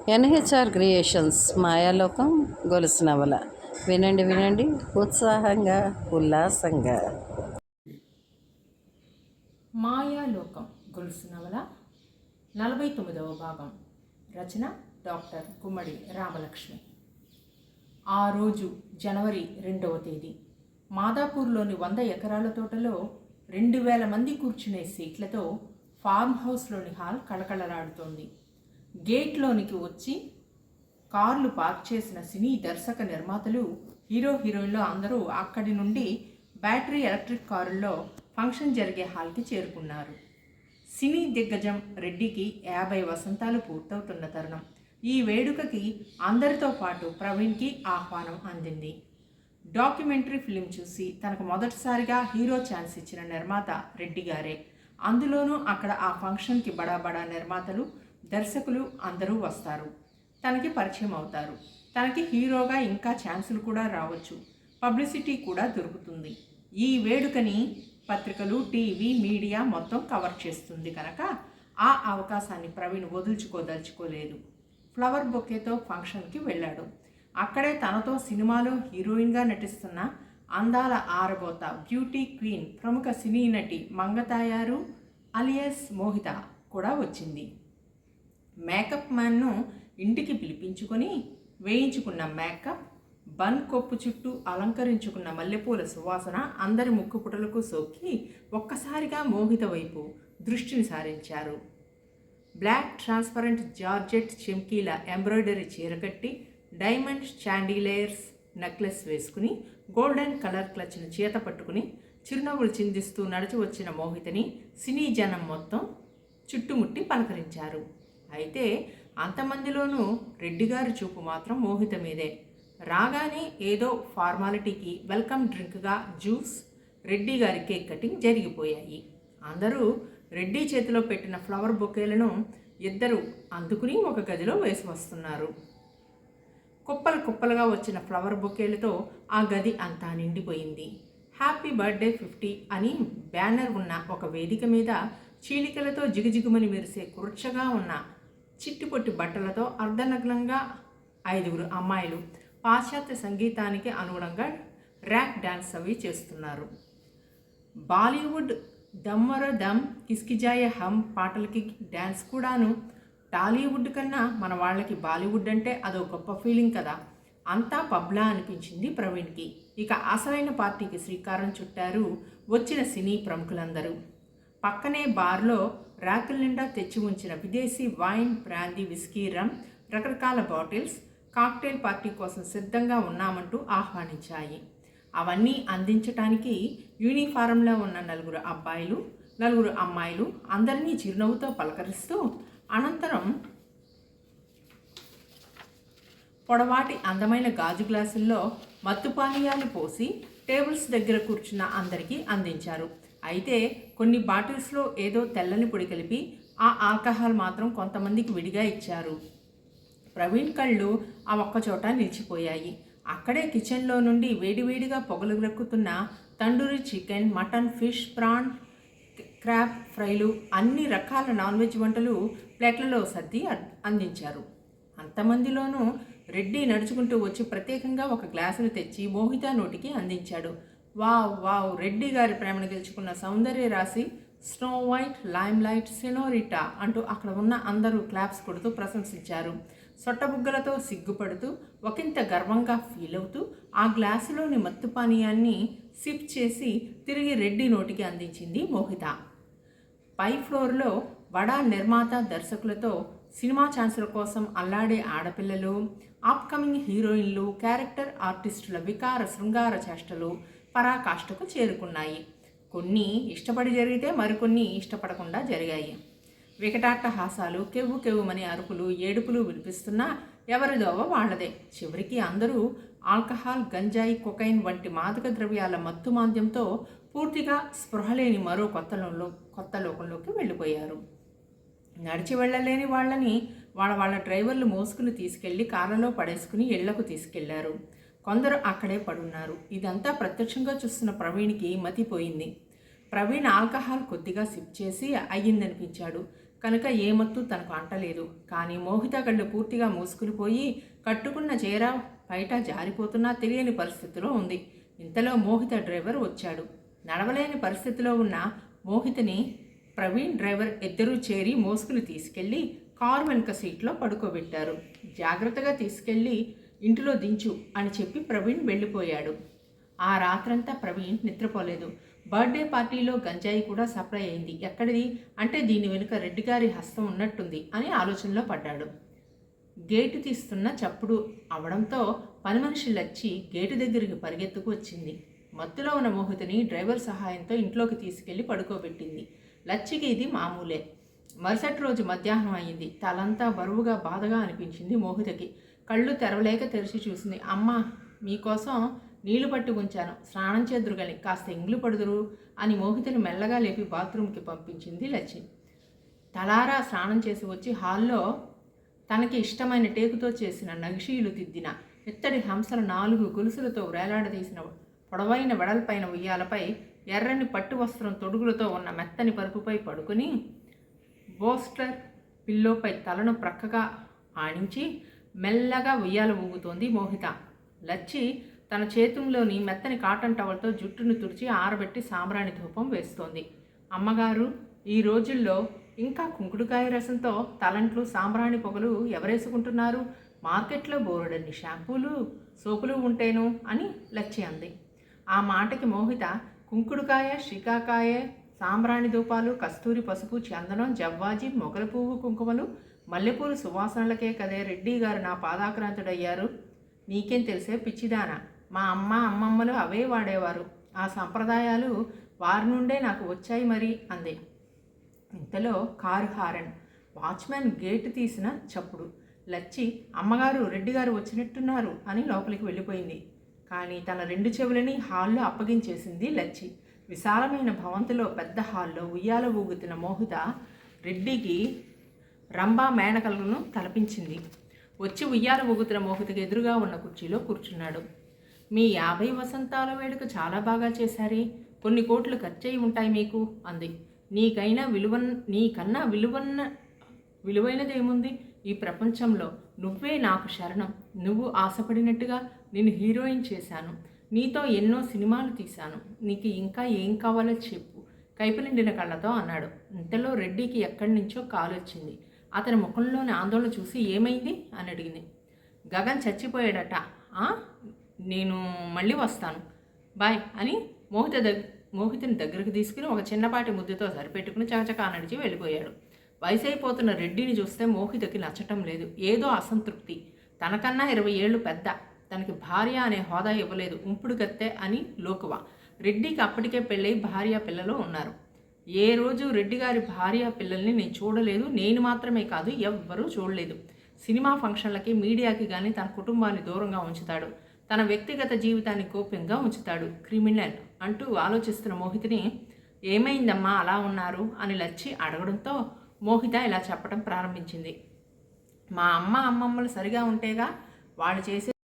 NHR creations Mayalokam గొలుసు నవల. వినండి వినండి ఉత్సాహంగా ఉల్లాసంగా. మాయాలోకం గొలుసు నవల 49వ భాగం. రచన డాక్టర్ గుమ్మడి రామలక్ష్మి. ఆ రోజు జనవరి 2వ తేదీ. మాదాపూర్లోని 100 ఎకరాల తోటలో 2000 మంది కూర్చునే సీట్లతో ఫార్మ్ హౌస్లోని హాల్ కళకళలాడుతోంది. గేట్లోనికి వచ్చి కార్లు పార్క్ చేసిన సినీ దర్శక నిర్మాతలు, హీరో హీరోయిన్లు అందరూ అక్కడి నుండి బ్యాటరీ ఎలక్ట్రిక్ కారుల్లో ఫంక్షన్ జరిగే హాల్కి చేరుకున్నారు. సినీ దిగ్గజం రెడ్డికి 50 వసంతాలు పూర్తవుతున్న తరుణం. ఈ వేడుకకి అందరితో పాటు ప్రవీణ్కి ఆహ్వానం అందింది. డాక్యుమెంటరీ ఫిలిం చూసి తనకు మొదటిసారిగా హీరో ఛాన్స్ ఇచ్చిన నిర్మాత రెడ్డి గారే. అందులోనూ అక్కడ ఆ ఫంక్షన్కి బడా నిర్మాతలు, దర్శకులు అందరూ వస్తారు. తనకి పరిచయం అవుతారు. తనకి హీరోగా ఇంకా ఛాన్సులు కూడా రావచ్చు. పబ్లిసిటీ కూడా దొరుకుతుంది. ఈ వేడుకని పత్రికలు, టీవీ, మీడియా మొత్తం కవర్ చేస్తుంది కనుక ఆ అవకాశాన్ని ప్రవీణ్ వదులుచుకోదలుచుకోలేదు. ఫ్లవర్ బొకేతో ఫంక్షన్కి వెళ్ళాడు. అక్కడే తనతో సినిమాలో హీరోయిన్గా నటిస్తున్న అందాల ఆరబోత బ్యూటీ క్వీన్, ప్రముఖ సినీ నటి మంగతాయారు అలియాస్ మోహిత కూడా వచ్చింది. మేకప్ మ్యాన్ను ఇంటికి పిలిపించుకొని వేయించుకున్న మేకప్, బన్ కొప్పు చుట్టూ అలంకరించుకున్న మల్లెపూల సువాసన అందరి ముక్కుపుటలకు సోకి ఒక్కసారిగా మోహిత వైపు దృష్టిని సారించారు. బ్లాక్ ట్రాన్స్పరెంట్ జార్జెట్ చెమ్కీల ఎంబ్రాయిడరీ చీర కట్టి, డైమండ్ చాండిలేయర్స్ నెక్లెస్ వేసుకుని, గోల్డెన్ కలర్ క్లచ్ను చేత పట్టుకుని చిరునవ్వులు చిందిస్తూ నడిచి వచ్చిన మోహితని సినీ జనం మొత్తం చుట్టుముట్టి పలకరించారు. అయితే అంతమందిలోనూ రెడ్డిగారి చూపు మాత్రం మోహిత మీదే. రాగానే ఏదో ఫార్మాలిటీకి వెల్కమ్ డ్రింక్గా జ్యూస్, రెడ్డి గారి కేక్ కటింగ్ జరిగిపోయాయి. అందరూ రెడ్డి చేతిలో పెట్టిన ఫ్లవర్ బొకేలను ఇద్దరు అందుకుని ఒక గదిలో వేసి వస్తున్నారు. కుప్పలుగా వచ్చిన ఫ్లవర్ బొకేలతో ఆ గది అంతా నిండిపోయింది. హ్యాపీ బర్త్డే 50 అని బ్యానర్ ఉన్న ఒక వేదిక మీద చీలికలతో జిగుజిగుమని మెరిసే కుర్చగా ఉన్న చిట్టిపొట్టి బట్టలతో అర్ధనగ్నంగా 5 అమ్మాయిలు పాశ్చాత్య సంగీతానికి అనుగుణంగా ర్యాక్ డ్యాన్స్ అవి చేస్తున్నారు. బాలీవుడ్ దమ్మర దమ్ కిస్కిజాయ హమ్ పాటలకి డ్యాన్స్ కూడాను. టాలీవుడ్ కన్నా మన వాళ్ళకి బాలీవుడ్ అంటే అదో గొప్ప ఫీలింగ్ కదా. అంతా పబ్లా అనిపించింది ప్రవీణ్కి. ఇక అసలైన పార్టీకి శ్రీకారం చుట్టారు వచ్చిన సినీ ప్రముఖులందరూ. పక్కనే బార్లో ర్యాకుల నిండా తెచ్చి ఉంచిన విదేశీ వైన్, బ్రాందీ, విస్కీ, రమ్, రకరకాల బాటిల్స్ కాక్టైల్ పార్టీ కోసం సిద్ధంగా ఉన్నామంటూ ఆహ్వానించాయి. అవన్నీ అందించటానికి యూనిఫారంలో ఉన్న 4 అబ్బాయిలు, 4 అమ్మాయిలు అందరినీ చిరునవ్వుతో పలకరిస్తూ, అనంతరం పొడవాటి అందమైన గాజు గ్లాసుల్లో మత్తు పానీయాలు పోసి టేబుల్స్ దగ్గర కూర్చున్న అందరికీ అందించారు. అయితే కొన్ని బాటిల్స్లో ఏదో తెల్లని పొడి కలిపి ఆ ఆల్కహాల్ మాత్రం కొంతమందికి విడిగా ఇచ్చారు. ప్రవీణ్ కళ్ళు ఆ ఒక్కచోట నిలిచిపోయాయి. అక్కడే కిచెన్లో నుండి వేడివేడిగా పొగలు రెక్కుతున్న tandoori chicken, mutton, fish, prawn, crab ఫ్రైలు, అన్ని రకాల నాన్ వెజ్ వంటలు ప్లేట్లలో సర్ది అందించారు. అంతమందిలోనూ రెడ్డి నడుచుకుంటూ వచ్చి ప్రత్యేకంగా ఒక గ్లాసును తెచ్చి మోహిత నోటికి అందించాడు. వావ్, రెడ్డి గారి ప్రేమను గెలుచుకున్న సౌందర్య రాశి, snow white, lime light, senorita అంటూ అక్కడ ఉన్న అందరూ క్లాప్స్ కొడుతూ ప్రశంసించారు. సొట్టబుగ్గలతో సిగ్గుపడుతూ, ఒకంత గర్వంగా ఫీల్ అవుతూ ఆ గ్లాసులోని మత్తు పానీయాన్ని సిప్ చేసి తిరిగి రెడ్డి నోటికి అందించింది మోహిత. పై ఫ్లోర్లో వడా నిర్మాత, దర్శకులతో సినిమా ఛాన్సుల కోసం అల్లాడే ఆడపిల్లలు, అప్కమింగ్ హీరోయిన్లు, క్యారెక్టర్ ఆర్టిస్టుల వికార శృంగార చేష్టలు పరాకాష్ఠకు చేరుకున్నాయి. కొన్ని ఇష్టపడి జరిగితే మరికొన్ని ఇష్టపడకుండా జరిగాయి. వికటాట్టహాసాలు, కెవ్వుమని అరుపులు, ఏడుపులు వినిపిస్తున్నా ఎవరిదోవ వాళ్లదే. చివరికి అందరూ ఆల్కహాల్, గంజాయి, కొకైన్ వంటి మాదక ద్రవ్యాల మత్తుమాంద్యంతో పూర్తిగా స్పృహలేని మరో కొత్త లోకంలోకి వెళ్ళిపోయారు. నడిచి వెళ్ళలేని వాళ్ళని వాళ్ళ డ్రైవర్లు మోసుకుని తీసుకెళ్లి కార్లలో పడేసుకుని ఇళ్లకు తీసుకెళ్లారు. కొందరు అక్కడే పడున్నారు. ఇదంతా ప్రత్యక్షంగా చూస్తున్న ప్రవీణ్కి మతిపోయింది. ప్రవీణ్ ఆల్కహాల్ కొద్దిగా సిప్ చేసి అయ్యిందనిపించాడు. కనుక ఏ మత్తు తనకు అంటలేదు. కానీ మోహిత కళ్ళు పూర్తిగా మూసుకునిపోయి కట్టుకున్న చీర బయట జారిపోతున్నా తెలియని పరిస్థితిలో ఉంది. ఇంతలో మోహిత డ్రైవర్ వచ్చాడు. నడవలేని పరిస్థితిలో ఉన్న మోహితని ప్రవీణ్ డ్రైవర్ ఇద్దరూ చేరి మోసుకుని తీసుకెళ్లి కారు వెనుక సీట్లో పడుకోబెట్టారు. జాగ్రత్తగా తీసుకెళ్లి ఇంటిలో దించు అని చెప్పి ప్రవీణ్ వెళ్ళిపోయాడు. ఆ రాత్రంతా ప్రవీణ్ నిద్రపోలేదు. బర్త్డే పార్టీలో గంజాయి కూడా సప్లై అయింది. ఎక్కడిది అంటే దీని వెనుక రెడ్డి గారి హస్తం ఉన్నట్టుంది అని ఆలోచనలో పడ్డాడు. గేటు తీస్తున్న చప్పుడు అవడంతో పని మనిషి లచ్చి గేటు దగ్గరికి పరిగెత్తుకు వచ్చింది. మత్తులో ఉన్న మోహితని డ్రైవర్ సహాయంతో ఇంట్లోకి తీసుకెళ్లి పడుకోబెట్టింది. లచ్చికి ఇది మామూలే. మరుసటి రోజు మధ్యాహ్నం అయింది. తలంతా బరువుగా బాధగా అనిపించింది మోహితకి. కళ్ళు తెరవలేక తెరిచి చూసింది. అమ్మ, మీకోసం నీళ్లు పట్టి ఉంచాను, స్నానం చేద్దురు కానీ కాస్త ఇంగ్లు పడుదురు అని మోహితని మెల్లగా లేపి బాత్రూమ్కి పంపించింది లచ్చి. తలారా స్నానం చేసి వచ్చి హాల్లో తనకి ఇష్టమైన టేకుతో చేసిన నగిషీలు తిద్దిన ఇత్తడి హంసల 4 గొలుసులతో వేలాడదీసిన పొడవైన వెడల్పైన ఉయ్యాలపై ఎర్రని పట్టు వస్త్రం తొడుగులతో ఉన్న మెత్తని పరుపుపై పడుకుని బోస్టర్ పిల్లోపై తలను ప్రక్కగా ఆడించి మెల్లగా ఉయ్యాల ఊగుతోంది మోహిత. లచ్చి తన చేతుల్లోని మెత్తని కాటన్ టవల్తో జుట్టును తుడిచి ఆరబెట్టి సాంబ్రాణి ధూపం వేస్తోంది. అమ్మగారు, ఈ రోజుల్లో ఇంకా కుంకుడుకాయ రసంతో తలంట్లు సాంబ్రాణి పొగలు ఎవరేసుకుంటున్నారు? మార్కెట్లో బోరడన్ని షాంపూలు సోపులు ఉంటేను అని లచ్చి అంది. ఆ మాటకి మోహిత కుంకుడుకాయ, శికాకాయ, సాంబ్రాణి ధూపాలు, కస్తూరి పసుపు, చందనం, జవ్వాజి, మొగల పువ్వు కుంకుమలు, మల్లెపూలు సువాసనలకే కదే రెడ్డి గారు నా పాదాక్రాంతుడయ్యారు. నీకేం తెలిసే పిచ్చిదానా? మా అమ్మ అమ్మమ్మలు అవే వాడేవారు. ఆ సంప్రదాయాలు వారి నుండే నాకు వచ్చాయి మరి అంది. ఇంతలో కారు హారన్, వాచ్మెన్ గేటు తీసిన చప్పుడు. లచ్చి అమ్మగారు, రెడ్డి గారు వచ్చినట్టున్నారు అని లోపలికి వెళ్ళిపోయింది. కానీ తన 2 చెవులని హాల్లో అప్పగించేసింది లచ్చి. విశాలమైన భవంతిలో పెద్ద హాల్లో ఉయ్యాల ఊగుతున్న మోహిత రెడ్డికి రంభా మేనకలను తలపించింది. వచ్చి ఉయ్యాల ఊగుతున్న మోహితకి ఎదురుగా ఉన్న కుర్చీలో కూర్చున్నాడు. మీ 50 వసంతాల వేడుక చాలా బాగా చేశారే, కొన్ని కోట్లు ఖర్చయి ఉంటాయి మీకు అంది. నీకన్నా విలువైనదేముంది ఈ ప్రపంచంలో? నువ్వే నాకు శరణం. నువ్వు ఆశపడినట్టుగా నేను హీరోయిన్ చేశాను. నీతో ఎన్నో సినిమాలు తీశాను. నీకు ఇంకా ఏం కావాలో చెప్పు, కైపు నిండిన కళ్ళతో అన్నాడు. ఇంతలో రెడ్డికి ఎక్కడి నుంచో కాలు వచ్చింది. అతని ముఖంలోని ఆందోళన చూసి ఏమైంది అని అడిగింది. గగన్ చచ్చిపోయాడట. నేను మళ్ళీ వస్తాను, బాయ్ అని మోహితని దగ్గరకు తీసుకుని ఒక చిన్నపాటి ముద్దుతో సరిపెట్టుకుని చకచకా నడిచి వెళ్ళిపోయాడు. వయసు అయిపోతున్న రెడ్డిని చూస్తే మోహితకి నచ్చటం లేదు. ఏదో అసంతృప్తి. తనకన్నా 20 ఏళ్ళు పెద్ద, తనకి భార్య అనే హోదా ఇవ్వలేదు. ఉంపుడు గత్తె అని లోకువ. రెడ్డికి అప్పటికే పెళ్ళై భార్య పిల్లలు ఉన్నారు. ఏ రోజు రెడ్డి గారి భార్య పిల్లల్ని నేను చూడలేదు. నేను మాత్రమే కాదు, ఎవ్వరూ చూడలేదు. సినిమా ఫంక్షన్లకి, మీడియాకి కానీ తన కుటుంబాన్ని దూరంగా ఉంచుతాడు. తన వ్యక్తిగత జీవితాన్ని గోప్యంగా ఉంచుతాడు. క్రిమినల్ అంటూ ఆలోచిస్తున్న మోహితని ఏమైందమ్మా అలా ఉన్నారు అని లచ్చి అడగడంతో మోహిత ఇలా చెప్పడం ప్రారంభించింది. మా అమ్మమ్మలు సరిగా ఉంటేగా వాళ్ళు చేసే